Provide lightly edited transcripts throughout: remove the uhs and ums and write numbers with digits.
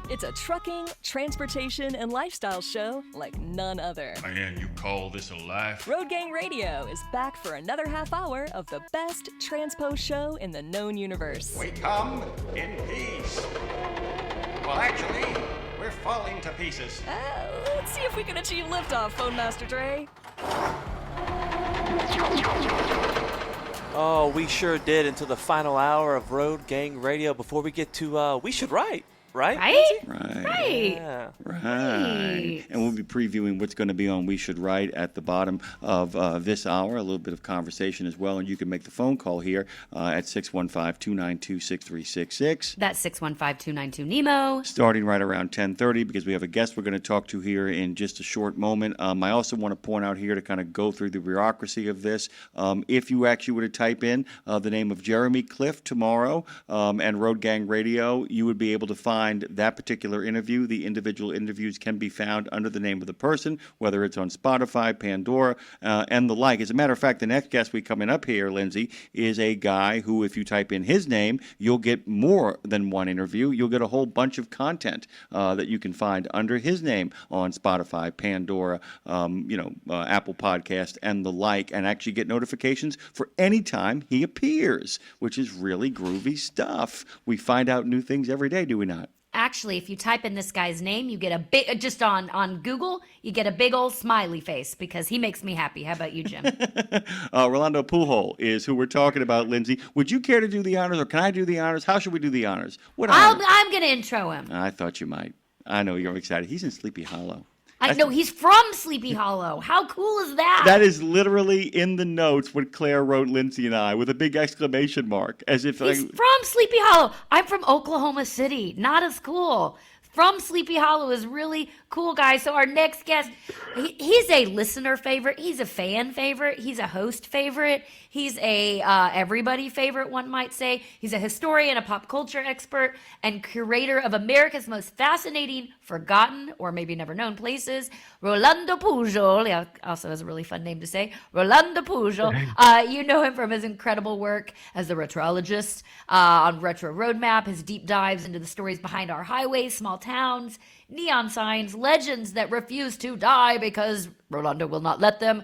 It's a trucking, transportation, and lifestyle show like none other. Man, you call this a life? Road Gang Radio is back for another half hour of the best transpo show in the known universe. We come in peace. Well, actually, we're falling to pieces. Let's see if we can achieve liftoff, Phone Master Dre. Oh, we sure did until the final hour of Road Gang Radio before we get to We Should Write. Right? Right. Yeah. Right. And we'll be previewing what's going to be on We Should Write at the bottom of this hour, a little bit of conversation as well. And you can make the phone call here at 615-292-6366. That's 615-292-NEMO. Starting right around 10:30 because we have a guest we're going to talk to here in just a short moment. I also want to point out here to kind of go through the bureaucracy of this. If you actually were to type in the name of Jeremy Cliff tomorrow and Road Gang Radio, you would be able to find that particular interview. The individual interviews can be found under the name of the person, whether it's on Spotify, Pandora, and the like. As a matter of fact, the next guest we coming up here, Lindsay, is a guy who, if you type in his name, you'll get more than one interview. You'll get a whole bunch of content that you can find under his name on Spotify, Pandora, Apple Podcast, and the like, and actually get notifications for any time he appears, which is really groovy stuff. We find out new things every day, do we not? Actually, if you type in this guy's name, you get a big, just on Google, you get a big old smiley face because he makes me happy. How about you, Jim? Rolando Pujol is who we're talking about, Lindsay. Would you care to do the honors, or can I do the honors? How should we do the honors? I'm going to intro him. I thought you might. I know you're excited. He's in Sleepy Hollow. I know, he's from Sleepy Hollow. How cool is that? That is literally in the notes what Claire wrote Lindsay and I with a big exclamation mark. As if he's from Sleepy Hollow. I'm from Oklahoma City. Not as cool. From Sleepy Hollow is really cool, guys. So our next guest, he's a listener favorite. He's a fan favorite. He's a host favorite. He's a everybody favorite, one might say. He's a historian, a pop culture expert, and curator of America's most fascinating, forgotten, or maybe never known places. Rolando Pujol. He also has a really fun name to say. Rolando Pujol. You know him from his incredible work as the Retrologist on Retro Roadmap, his deep dives into the stories behind our highways, small towns, neon signs, legends that refuse to die because Rolando will not let them.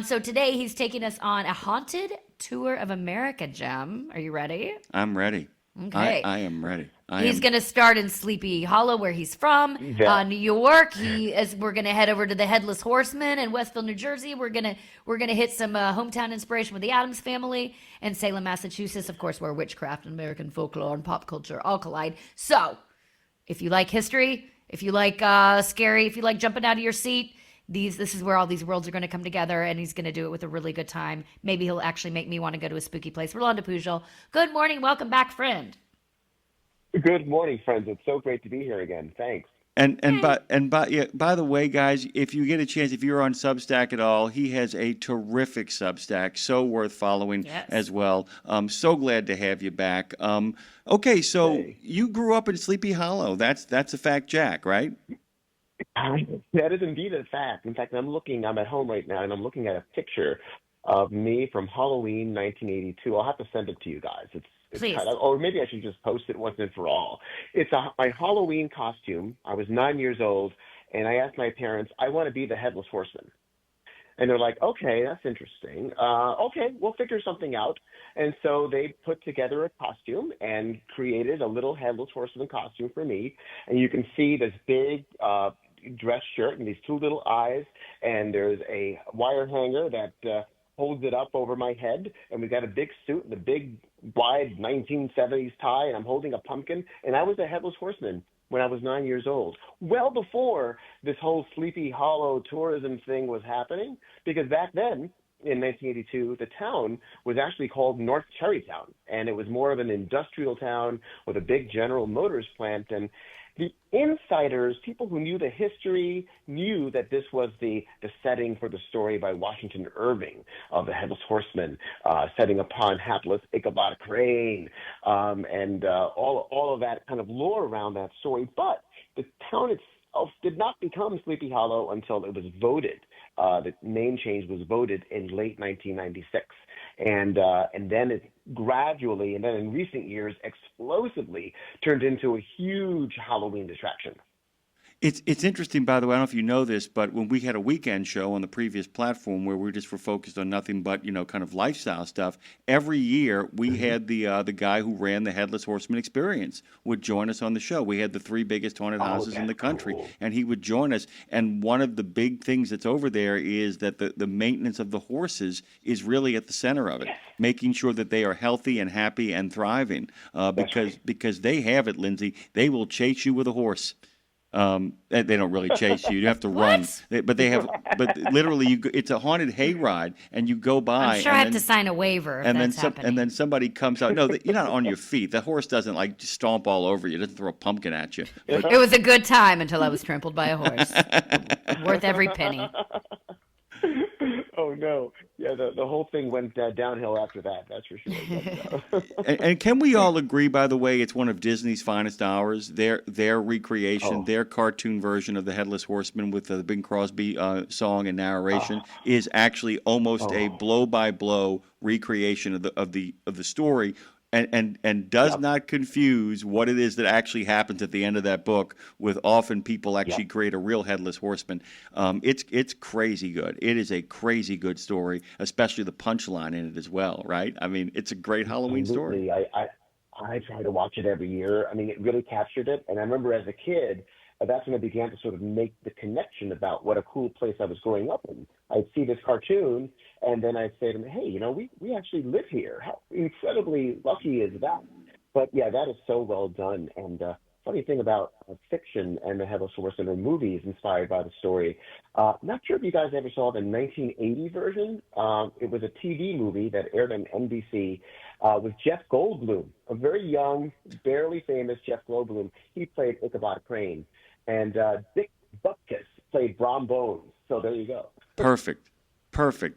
So today he's taking us on a haunted tour of America, Jim. Are you ready? I'm ready. Okay. I am ready. He's going to start in Sleepy Hollow, where he's from, New York. We're going to head over to the Headless Horseman in Westfield, New Jersey. We're going to hit some hometown inspiration with the Addams family, and Salem, Massachusetts, of course, where witchcraft and American folklore and pop culture all collide. So, if you like history, if you like scary, if you like jumping out of your seat, this is where all these worlds are going to come together, and he's going to do it with a really good time. Maybe he'll actually make me want to go to a spooky place. Rolando Pujol, good morning. Welcome back, friend. Good morning, friends. It's so great to be here again. Thanks. And by the way, guys, if you get a chance, if you're on Substack at all, he has a terrific Substack, so worth following as well. So glad to have you back. Okay, so you grew up in Sleepy Hollow. That's a fact, Jack, right? That is indeed a fact. In fact, I'm at home right now, and I'm looking at a picture of me from Halloween 1982. I'll have to send it to you guys. Please. Or maybe I should just post it once and for all. It's my Halloween costume. I was 9 years old, and I asked my parents, I want to be the Headless Horseman. And they're like, okay, that's interesting. Okay, we'll figure something out. And so they put together a costume and created a little Headless Horseman costume for me. And you can see this big dress shirt and these two little eyes, and there's a wire hanger that holds it up over my head, and we got a big suit and a big wide 1970s tie, and I'm holding a pumpkin, and I was a Headless Horseman when I was 9 years old, well before this whole Sleepy Hollow tourism thing was happening, because back then, in 1982, the town was actually called North Cherrytown, and it was more of an industrial town with a big General Motors plant, and the insiders, people who knew the history, knew that this was the setting for the story by Washington Irving of the Headless Horseman, setting upon hapless Ichabod Crane, and all of that kind of lore around that story. But the town itself did not become Sleepy Hollow until it was voted. The name change was voted in late 1996. and then it gradually, and then in recent years, explosively turned into a huge Halloween distraction. It's interesting, by the way. I don't know if you know this, but when we had a weekend show on the previous platform where we just were focused on nothing but kind of lifestyle stuff, every year we had the guy who ran the Headless Horseman Experience would join us on the show. We had the 3 biggest haunted houses in the country, and he would join us. And one of the big things that's over there is that the maintenance of the horses is really at the center of it, making sure that they are healthy and happy and thriving. Because they have it, Lindsay. They will chase you with a horse. They don't really chase you. You have to run. But literally, it's a haunted hayride, and you go by. I'm sure I have to sign a waiver if that's happening. And then somebody comes out. No, you're not on your feet. The horse doesn't just stomp all over you. It doesn't throw a pumpkin at you. It was a good time until I was trampled by a horse. Worth every penny. Oh, no. Yeah, the whole thing went downhill after that, that's for sure. And can we all agree, by the way, it's one of Disney's finest hours? Their recreation, their cartoon version of the Headless Horseman with the Bing Crosby song and narration is actually almost a blow-by-blow recreation of the story. And does not confuse what it is that actually happens at the end of that book with often people actually create a real Headless Horseman. It's crazy good. It is a crazy good story, especially the punchline in it as well, right? I mean, it's a great Halloween story. I try to watch it every year. I mean, it really captured it. And I remember as a kid, that's when I began to sort of make the connection about what a cool place I was growing up in. I'd see this cartoon, and then I'd say to them, hey, we actually live here. How incredibly lucky is that? But, yeah, that is so well done. And funny thing about fiction and the Headless Horseman or movies inspired by the story, not sure if you guys ever saw the 1980 version. It was a TV movie that aired on NBC with Jeff Goldblum, a very young, barely famous Jeff Goldblum. He played Ichabod Crane. And Dick Butkus played Brom Bones. So there you go. Perfect.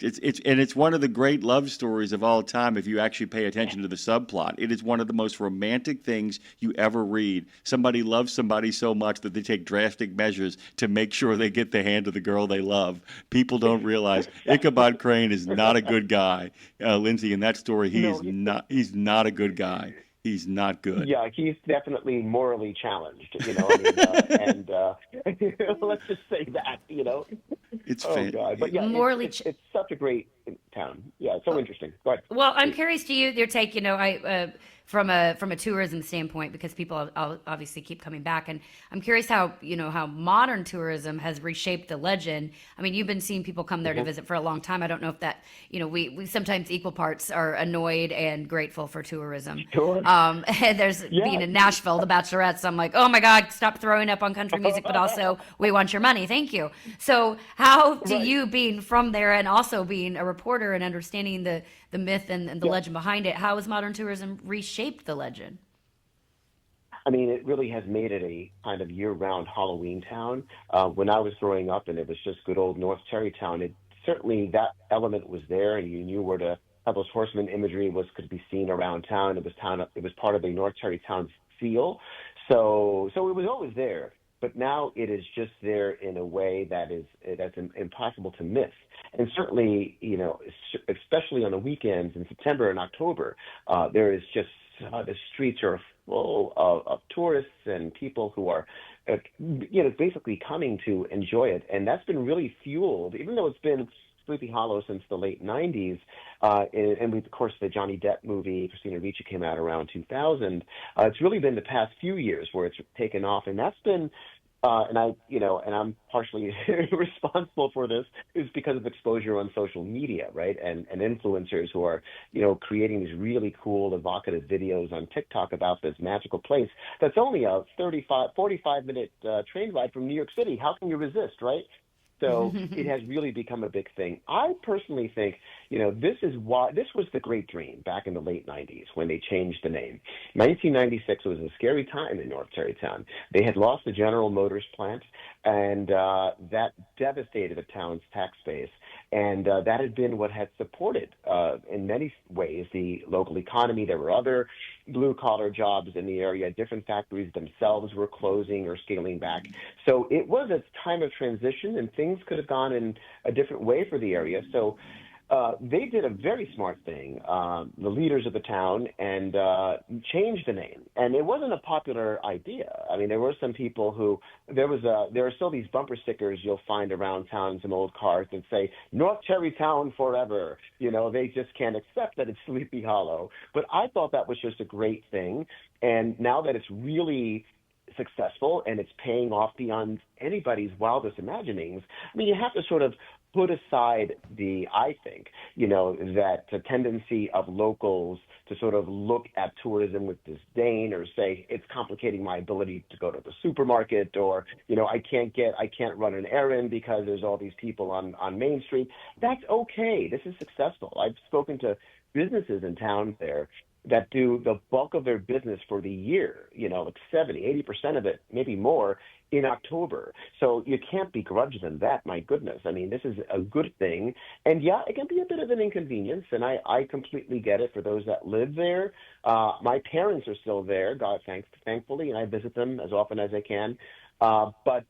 It's one of the great love stories of all time if you actually pay attention to the subplot. It is one of the most romantic things you ever read. Somebody loves somebody so much that they take drastic measures to make sure they get the hand of the girl they love. People don't realize Ichabod Crane is not a good guy. Lindsay, in that story, he's not a good guy. He's not good. Yeah, he's definitely morally challenged, and let's just say that, It's God. But yeah, morally it's such a great town. Yeah, it's so interesting. Go ahead. Well, I'm curious to your take, from a tourism standpoint, because people obviously keep coming back, and I'm curious how modern tourism has reshaped the legend. I mean, you've been seeing people come there to visit for a long time. I don't know if that we sometimes equal parts are annoyed and grateful for tourism. Sure. And there's being in Nashville, the Bachelorettes. I'm like, oh my God, stop throwing up on country music, but also we want your money, thank you. So how do you, being from there and also being a reporter and understanding the myth and the legend behind it, how has modern tourism reshaped the legend? I mean, it really has made it a kind of year-round Halloween town. When I was growing up and it was just good old North Tarrytown, certainly that element was there, and you knew where the Headless Horseman imagery could be seen around town. It was part of the North Tarrytown feel. So it was always there. But now it is just there in a way that's impossible to miss. And certainly, especially on the weekends in September and October, there is just the streets are full of tourists and people who are, basically coming to enjoy it. And that's been really fueled, even though it's been Sleepy Hollow since the late 90s. And of course, the Johnny Depp movie, Christina Ricci, came out around 2000. It's really been the past few years where it's taken off. And that's been, and I'm partially responsible for this, is because of exposure on social media, right? And influencers who are, creating these really cool, evocative videos on TikTok about this magical place that's only a 45-minute train ride from New York City. How can you resist, right? So it has really become a big thing. I personally think, this was the great dream back in the late 90s when they changed the name. 1996 was a scary time in North Tarrytown. They had lost the General Motors plant, and that devastated the town's tax base. And that had been what had supported, in many ways, the local economy. There were other blue-collar jobs in the area. Different factories themselves were closing or scaling back. So it was a time of transition, and things could have gone in a different way for the area. So they did a very smart thing, the leaders of the town, and changed the name. And it wasn't a popular idea. I mean, there were some people who there are still these bumper stickers you'll find around town in some old cars that say North Tarrytown forever. They just can't accept that it's Sleepy Hollow. But I thought that was just a great thing. And now that it's really successful and it's paying off beyond anybody's wildest imaginings, I mean, you have to sort of put aside I think, that the tendency of locals to sort of look at tourism with disdain or say it's complicating my ability to go to the supermarket, or, I can't run an errand because there's all these people on Main Street. That's okay. This is successful. I've spoken to businesses in town there that do the bulk of their business for the year, like 70-80% of it, maybe more, in October. So you can't begrudge them that, my goodness. I mean, this is a good thing. And yeah, it can be a bit of an inconvenience, and I completely get it for those that live there. My parents are still there, thankfully, and I visit them as often as I can. But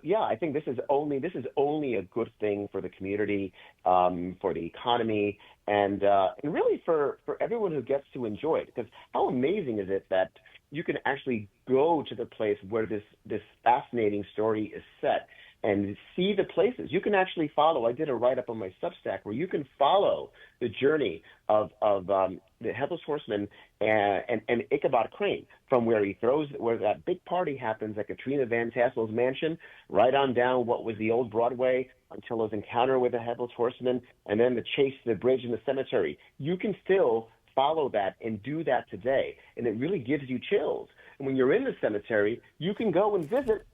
yeah, I think this is only a good thing for the community, for the economy, and really for everyone who gets to enjoy it. Because how amazing is it that you can actually go to the place where this fascinating story is set and see the places. You can actually follow. I did a write-up on my Substack where you can follow the journey of the Headless Horseman and Ichabod Crane from where that big party happens at Katrina Van Tassel's mansion, right on down what was the old Broadway until his encounter with the Headless Horseman, and then the chase to the bridge in the cemetery. You can still follow that and do that today, and it really gives you chills. And when you're in the cemetery, you can go and visit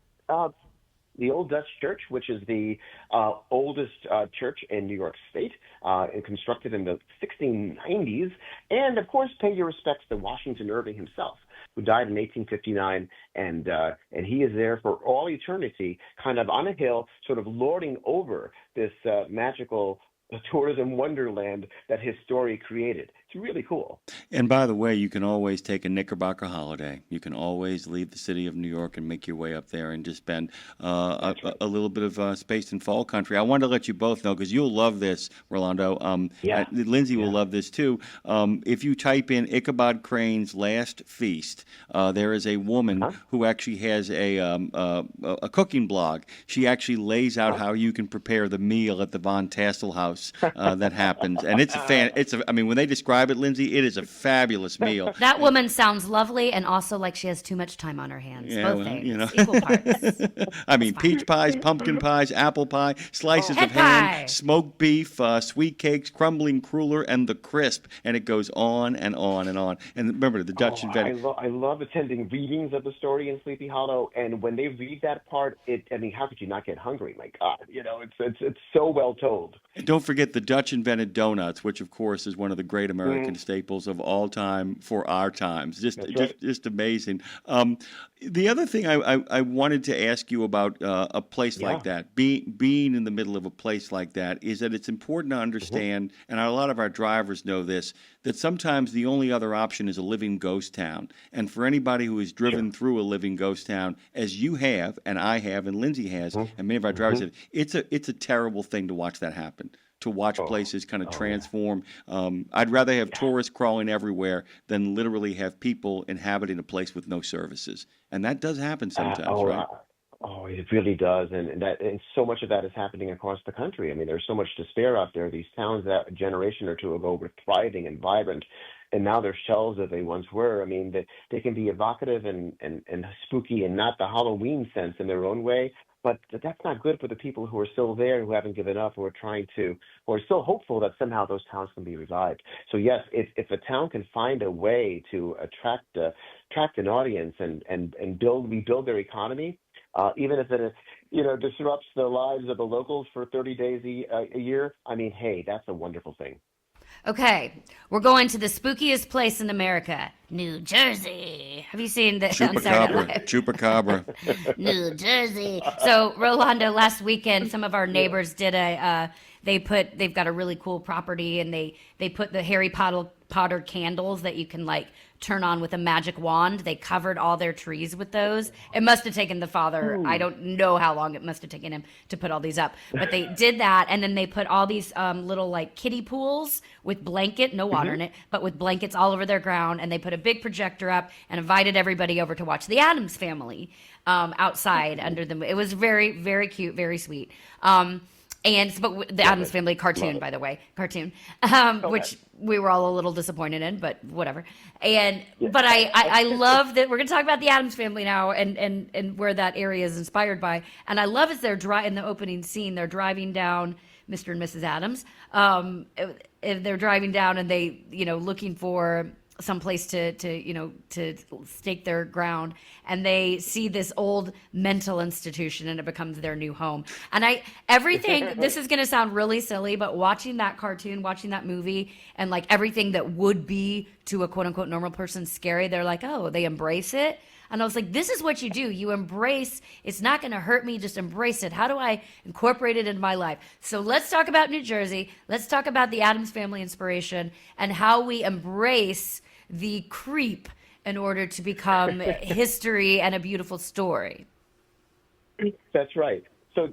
the Old Dutch Church, which is the oldest church in New York State, and constructed in the 1690s, and of course pay your respects to Washington Irving himself, who died in 1859, and he is there for all eternity, kind of on a hill, sort of lording over this magical tourism wonderland that his story created. It's really cool. And by the way, you can always take a Knickerbocker holiday. You can always leave the city of New York and make your way up there and just spend a little bit of space in fall country. I wanted to let you both know, because you'll love this, Rolando. Lindsay will love this too. If you type in Ichabod Crane's Last Feast, there is a woman who actually has a cooking blog. She actually lays out how you can prepare the meal at the Von Tassel house that happens, and it's I mean, when they describe it, Lindsay, it is a fabulous meal. That woman sounds lovely, and also like she has too much time on her hands. Yeah, both things, equal parts. I mean, peach pies, pumpkin pies, apple pie, slices of ham, smoked beef, sweet cakes, crumbling cruller, and the crisp, and it goes on and on and on. And remember, the Dutch invented. I love attending readings of the story in Sleepy Hollow, and when they read that part, I mean, how could you not get hungry? My God, it's so well told. And don't forget, the Dutch invented donuts, which of course is one of the great American staples of all time for our times. Just amazing. The other thing I wanted to ask you about a place like that, being in the middle of a place like that, is that it's important to understand, and a lot of our drivers know this, that sometimes the only other option is a living ghost town. And for anybody who has driven through a living ghost town, as you have, and I have, and Lindsay has, and many of our drivers have, it's a terrible thing to watch that happen. To watch places kind of transform. I'd rather have tourists crawling everywhere than literally have people inhabiting a place with no services. And that does happen sometimes, right? It really does. And so much of that is happening across the country. I mean, there's so much despair out there. These towns that a generation or two ago were thriving and vibrant, and now they're shells as they once were. I mean, they can be evocative and spooky, and not the Halloween sense in their own way. But that's not good for the people who are still there, who haven't given up, who are still hopeful that somehow those towns can be revived. So yes, if a town can find a way to attract an audience and rebuild their economy, even if it disrupts the lives of the locals for 30 days a year, I mean, hey, that's a wonderful thing. Okay, we're going to the spookiest place in America, New Jersey. Have you seen the Chupacabra. New Jersey. So, Rolando, last weekend, some of our neighbors did they've got a really cool property, and they put the Harry Potter candles that you can turn on with a magic wand. They covered all their trees with those. It must have taken the father, I don't know how long it must have taken him to put all these up, but they did that. And then they put all these little like kiddie pools with blanket, no water in it, but with blankets all over their ground. And they put a big projector up and invited everybody over to watch the Addams Family outside under them. It was very, very cute, very sweet. But the Addams Family cartoon, by the way, which we were all a little disappointed in, but whatever. But I love that we're going to talk about the Addams Family now and where that area is inspired by. And I love as they're in the opening scene, they're driving down Mr. and Mrs. Addams. They're driving down and they, looking for some place to stake their ground, and they see this old mental institution and it becomes their new home. And this is going to sound really silly, but watching that cartoon, watching that movie, and like everything that would be to a quote unquote normal person scary, they're like, oh, they embrace it. And I was like, this is what you do. You embrace, it's not going to hurt me, just embrace it. How do I incorporate it into my life? So let's talk about New Jersey. Let's talk about the Addams Family inspiration and how we embrace the creep in order to become history and a beautiful story. That's right. So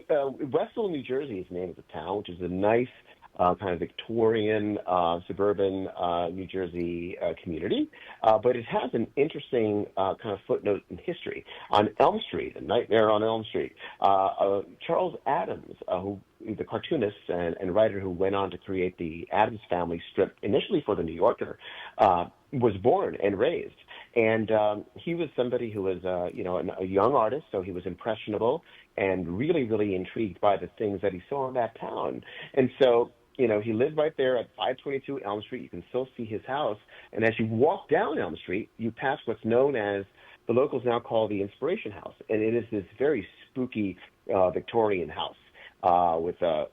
Westfield, New Jersey is the name of the town, which is a nice kind of Victorian, suburban New Jersey community. But it has an interesting kind of footnote in history. On Elm Street, A Nightmare on Elm Street, Charles Addams, who the cartoonist and writer who went on to create the Addams Family strip initially for the New Yorker, was born and raised. And he was somebody who was, a young artist, so he was impressionable and really, really intrigued by the things that he saw in that town. And so, he lived right there at 522 Elm Street. You can still see his house. And as you walk down Elm Street, you pass what's known as, the locals now call the Inspiration House. And it is this very spooky Victorian house. With a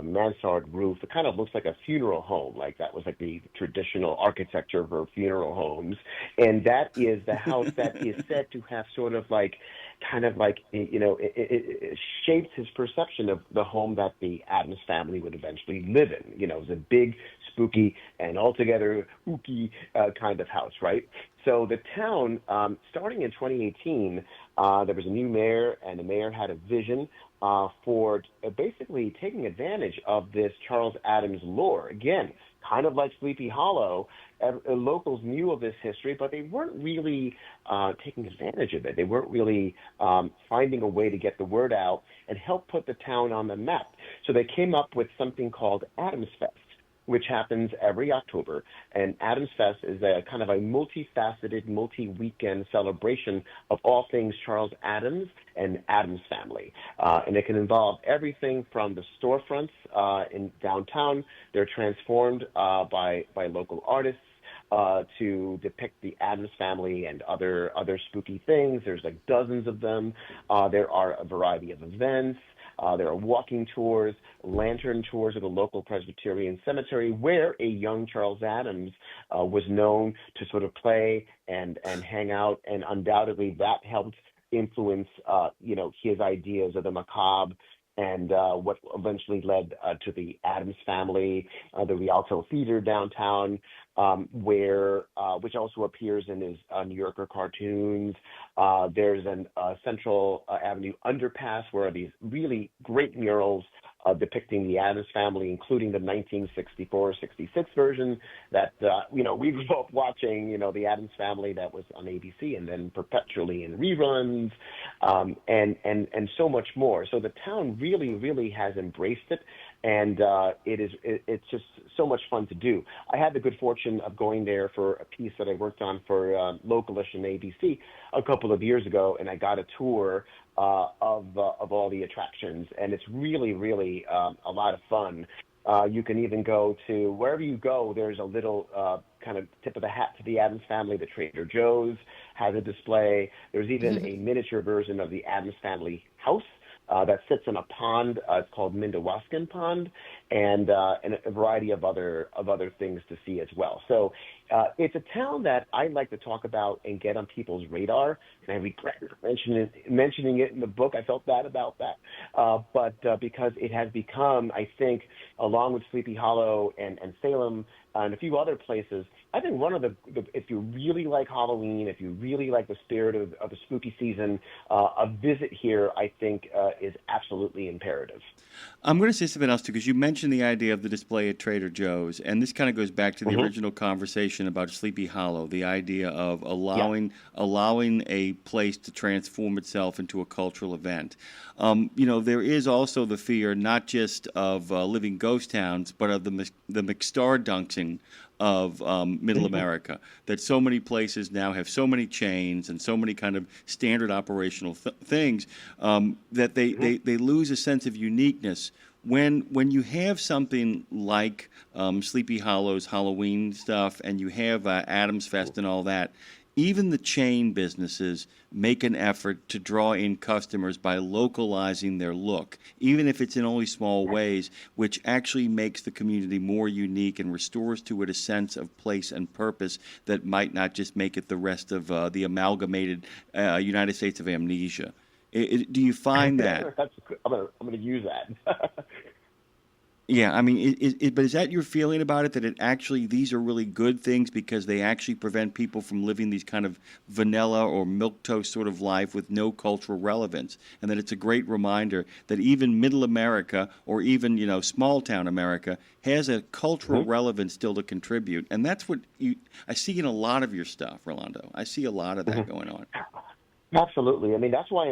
mansard roof. It kind of looks like a funeral home, like that was like the traditional architecture for funeral homes. And that is the house that is said to have sort of like, it shaped his perception of the home that the Addams family would eventually live in. It was a big, spooky, and altogether ooky kind of house, right? So the town, starting in 2018, there was a new mayor, and the mayor had a vision for basically taking advantage of this Charles Addams lore. Again, kind of like Sleepy Hollow, locals knew of this history, but they weren't really taking advantage of it. They weren't really finding a way to get the word out and help put the town on the map. So they came up with something called Addams Fest, which happens every October. And Addams Fest is a kind of a multifaceted, multi-weekend celebration of all things Charles Addams and Addams Family. And it can involve everything from the storefronts in downtown. They're transformed by local artists to depict the Addams Family and other spooky things. There's like dozens of them. There are a variety of events. There are walking tours, lantern tours of the local Presbyterian cemetery, where a young Charles Addams was known to sort of play and hang out, and undoubtedly that helped influence, his ideas of the macabre and what eventually led to the Addams Family, the Rialto Theater downtown, which also appears in his New Yorker cartoons. There's an Central Avenue underpass where these really great murals depicting the Addams Family, including the 1964-66 version that, we grew up watching, the Addams Family that was on ABC and then perpetually in reruns, and so much more. So the town really, really has embraced it, and it's just so much fun to do. I had the good fortune of going there for a piece that I worked on for Localish and ABC a couple of years ago, and I got a tour of all the attractions, and it's really, really a lot of fun. You can even go to wherever you go. There's a little kind of tip of the hat to the Addams Family. The Trader Joe's has a display. There's even a miniature version of the Addams Family house that sits in a pond. It's called Mindawaskan Pond, and a variety of other things to see as well. So It's a town that I like to talk about and get on people's radar, and I regret mentioning it in the book. I felt bad about that, but because it has become, I think, along with Sleepy Hollow and Salem and a few other places, I think one of the if you really like Halloween, if you really like the spirit of the spooky season, a visit here, I think, is absolutely imperative. I'm going to say something else, too, because you mentioned the idea of the display at Trader Joe's, and this kind of goes back to the original conversation about Sleepy Hollow, the idea of allowing a place to transform itself into a cultural event. There is also the fear not just of living ghost towns, but of the McStar-dunking of Middle America, that so many places now have so many chains and so many kind of standard operational things that they lose a sense of uniqueness. When you have something like Sleepy Hollow's Halloween stuff and you have Addams Fest and all that, even the chain businesses make an effort to draw in customers by localizing their look, even if it's in only small ways, which actually makes the community more unique and restores to it a sense of place and purpose that might not just make it the rest of the amalgamated United States of amnesia. Do you find that? I'm going to use that. Yeah, I mean, but is that your feeling about it, that it actually, these are really good things because they actually prevent people from living these kind of vanilla or milquetoast sort of life with no cultural relevance, and that it's a great reminder that even middle America or even, small town America has a cultural relevance still to contribute, and that's what I see in a lot of your stuff, Rolando. I see a lot of that going on. Absolutely. I mean, that's why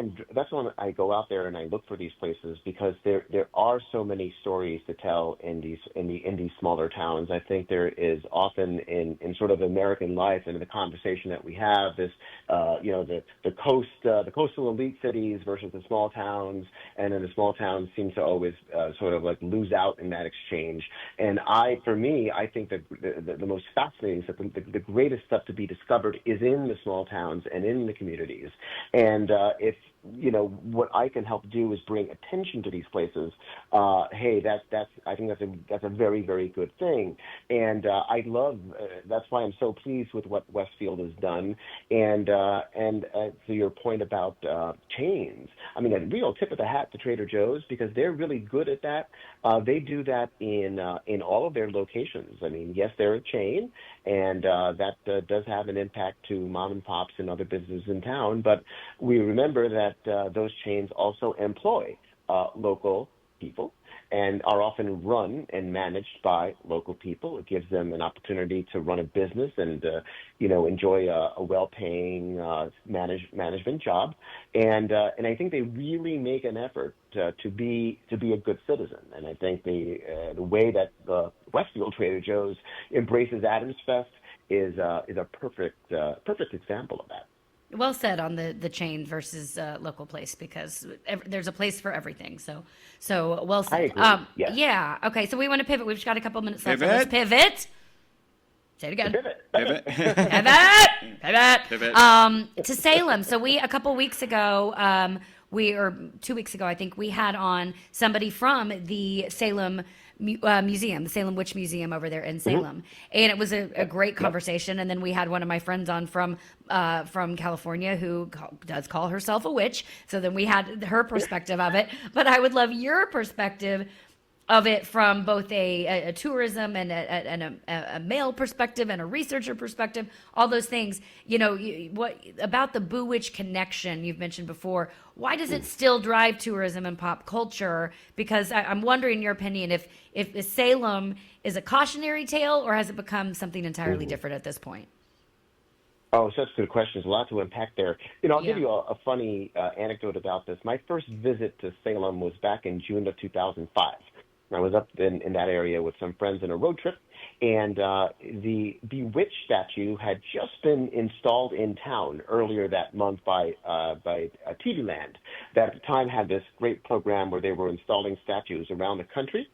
I go out there and I look for these places, because there are so many stories to tell in these smaller towns. I think there is often in sort of American life and in the conversation that we have this, the coastal elite cities versus the small towns, and then the small towns seem to always sort of like lose out in that exchange. And for me, I think that the most fascinating stuff, the greatest stuff to be discovered is in the small towns and in the communities. And if what I can help do is bring attention to these places, hey, I think that's a very, very good thing. And I love that's why I'm so pleased with what Westfield has done. And to your point about chains, I mean, a real tip of the hat to Trader Joe's, because they're really good at that. They do that in all of their locations. I mean, yes, they're a chain, and that does have an impact to mom and pops and other businesses in town. But we remember that those chains also employ local people and are often run and managed by local people. It gives them an opportunity to run a business and enjoy a well-paying management job. And I think they really make an effort to be a good citizen. And I think the way that the Westfield Trader Joe's embraces Addams Fest is a perfect example of that. Well said on the chain versus local place, because there's a place for everything. So well said. I agree. Yes. Yeah. Okay. So we want to pivot. We've just got a couple minutes left. So Pivot. let's pivot. Say it again. Pivot. Pivot. To Salem. So a couple weeks ago, 2 weeks ago, I think, we had on somebody from the Salem museum, the Salem Witch Museum over there in Salem, and it was a great conversation. And then we had one of my friends on from California who does call herself a witch. So then we had her perspective of it. But I would love your perspective of it from both a tourism and a male perspective and a researcher perspective, all those things. What about the Bewitched connection you've mentioned before? Why does it still drive tourism and pop culture? Because I'm wondering your opinion, if Salem is a cautionary tale, or has it become something entirely different at this point? Oh, such good questions. A lot to unpack there. I'll give you a funny anecdote about this. My first visit to Salem was back in June of 2005. I was up in that area with some friends in a road trip, and the Bewitched statue had just been installed in town earlier that month by TV Land, that at the time had this great program where they were installing statues around the country.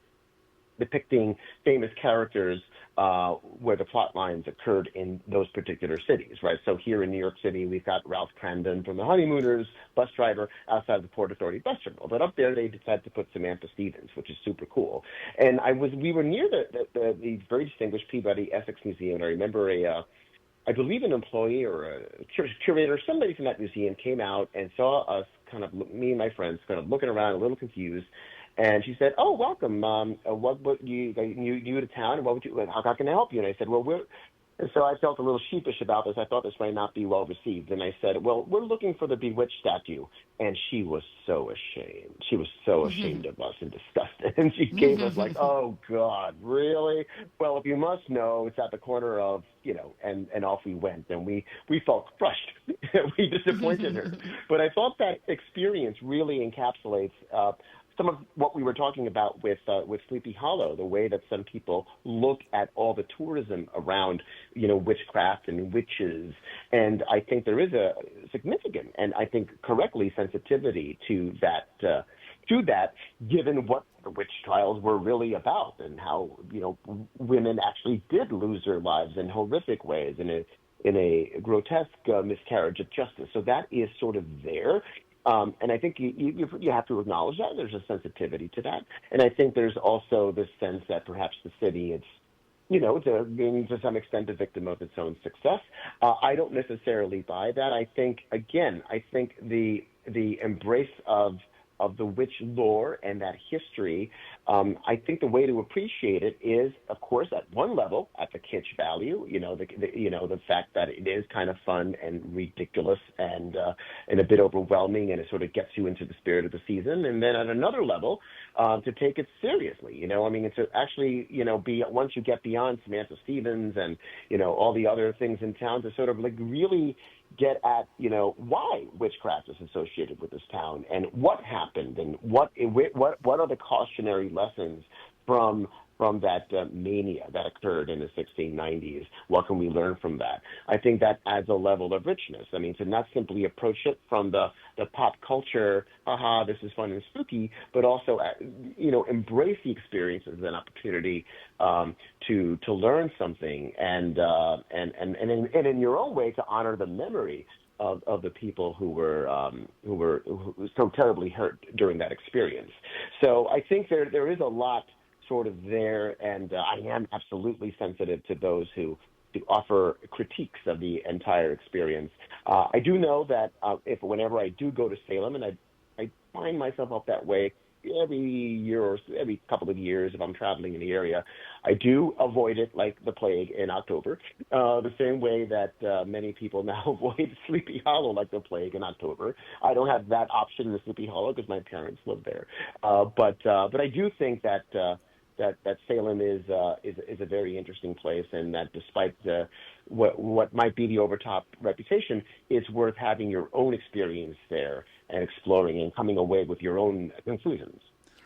depicting famous characters where the plot lines occurred in those particular cities, right? So here in New York City, we've got Ralph Cramden from The Honeymooners, bus driver outside the Port Authority bus terminal. But up there, they decided to put Samantha Stevens, which is super cool. And we were near the very distinguished Peabody Essex Museum, and I remember I believe an employee or a curator, somebody from that museum came out and saw us me and my friends kind of looking around a little confused. And she said, "Oh, welcome. What you new to town? And what would you? How can I help you?" And I said, "Well, And so I felt a little sheepish about this. I thought this might not be well received. And I said, "Well, we're looking for the Bewitched statue." And she was so ashamed. She was so ashamed of us and disgusted. And she gave us like, "Oh God, really? Well, if you must know, it's at the corner of, and off we went." And we felt crushed. We disappointed her. But I thought that experience really encapsulates some of what we were talking about with Sleepy Hollow, the way that some people look at all the tourism around, witchcraft and witches. And I think there is a significant and I think correctly sensitivity to that, given what the witch trials were really about and how, women actually did lose their lives in horrific ways in a grotesque miscarriage of justice. So that is sort of there. And I think you have to acknowledge that there's a sensitivity to that. And I think there's also this sense that perhaps the city, being to some extent a victim of its own success. I don't necessarily buy that. I think the embrace of the witch lore and that history, I think the way to appreciate it is, of course, at one level, at the kitsch value, the fact that it is kind of fun and ridiculous and a bit overwhelming, and it sort of gets you into the spirit of the season. And then at another level, to take it seriously, it's actually, once you get beyond Samantha Stevens and, all the other things in town, to sort of like really get at, why witchcraft is associated with this town and what happened and what are the cautionary lessons from that mania that occurred in the 1690s. What can we learn from that? I think that adds a level of richness. To not simply approach it from the pop culture, this is fun and spooky, but also, embrace the experience as an opportunity to learn something and in your own way to honor the memory of the people who were so terribly hurt during that experience. So I think there is a lot sort of there, and I am absolutely sensitive to those who offer critiques of the entire experience. I do know that whenever I do go to Salem, and I find myself up that way every year or every couple of years if I'm traveling in the area, I do avoid it like the plague in October, the same way that many people now avoid Sleepy Hollow like the plague in October. I don't have that option in Sleepy Hollow because my parents live there. But I do think that Salem is a very interesting place, and that despite what might be the overtop reputation, it's worth having your own experience there and exploring and coming away with your own conclusions.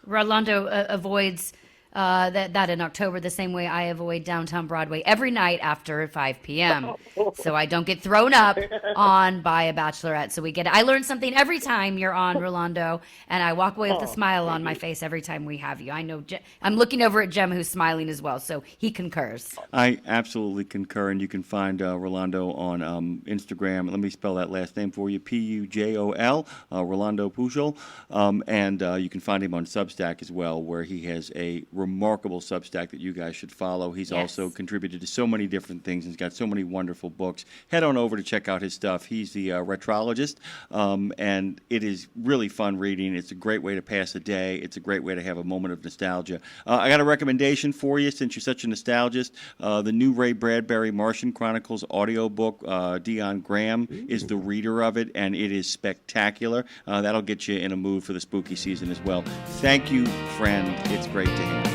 Rolando avoids that in October the same way I avoid downtown Broadway every night after 5 p.m. so I don't get thrown up on by a bachelorette. So I learn something every time you're on, Rolando, and I walk away with a smile on my face every time we have you. I know I'm looking over at Jem, who's smiling as well, so he concurs. I absolutely concur, and you can find Rolando on Instagram. Let me spell that last name for you, Pujol, Rolando Pujol, and you can find him on Substack as well, where he has a remarkable Substack that you guys should follow. He's also contributed to so many different things and he's got so many wonderful books. Head on over to check out his stuff. He's the Retrologist, and it is really fun reading. It's a great way to pass a day. It's a great way to have a moment of nostalgia. I got a recommendation for you since you're such a nostalgist. The new Ray Bradbury Martian Chronicles audiobook. Dion Graham is the reader of it, and it is spectacular. That'll get you in a mood for the spooky season as well. Thank you, friend. It's great to hear.